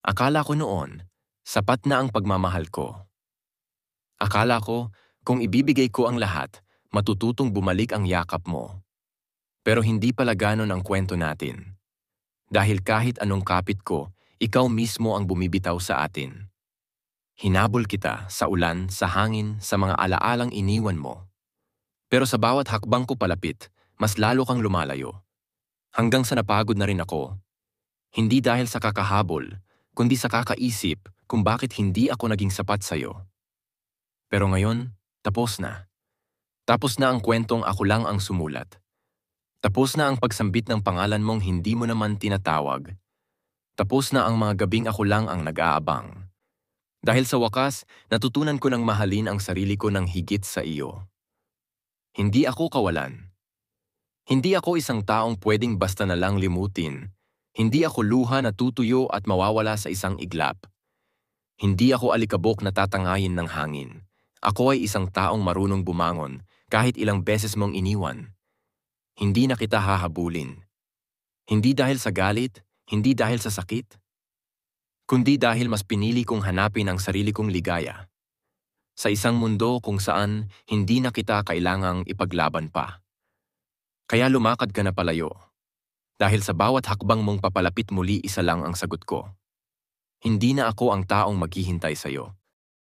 Akala ko noon, sapat na ang pagmamahal ko. Akala ko, kung ibibigay ko ang lahat, matututong bumalik ang yakap mo. Pero hindi pala ganon ang kwento natin. Dahil kahit anong kapit ko, ikaw mismo ang bumibitaw sa atin. Hinabol kita sa ulan, sa hangin, sa mga alaalang iniwan mo. Pero sa bawat hakbang ko palapit, mas lalo kang lumalayo. Hanggang sa napagod na rin ako. Hindi dahil sa kakahabol, kundi sa kakaisip kung bakit hindi ako naging sapat sa'yo. Pero ngayon, tapos na. Tapos na ang kwentong ako lang ang sumulat. Tapos na ang pagsambit ng pangalan mong hindi mo naman tinatawag. Tapos na ang mga gabing ako lang ang nag-aabang. Dahil sa wakas, natutunan ko ng mahalin ang sarili ko ng higit sa iyo. Hindi ako kawalan. Hindi ako isang taong pwedeng basta na lang limutin. Hindi ako luha na tutuyo at mawawala sa isang iglap. Hindi ako alikabok na tatangayin ng hangin. Ako ay isang taong marunong bumangon kahit ilang beses mong iniwan. Hindi na kita hahabulin. Hindi dahil sa galit, hindi dahil sa sakit, kundi dahil mas pinili kong hanapin ang sarili kong ligaya. Sa isang mundo kung saan hindi na kita kailangang ipaglaban pa. Kaya lumakad ka na palayo. Dahil sa bawat hakbang mong papalapit muli isa lang ang sagot ko. Hindi na ako ang taong maghihintay sa'yo.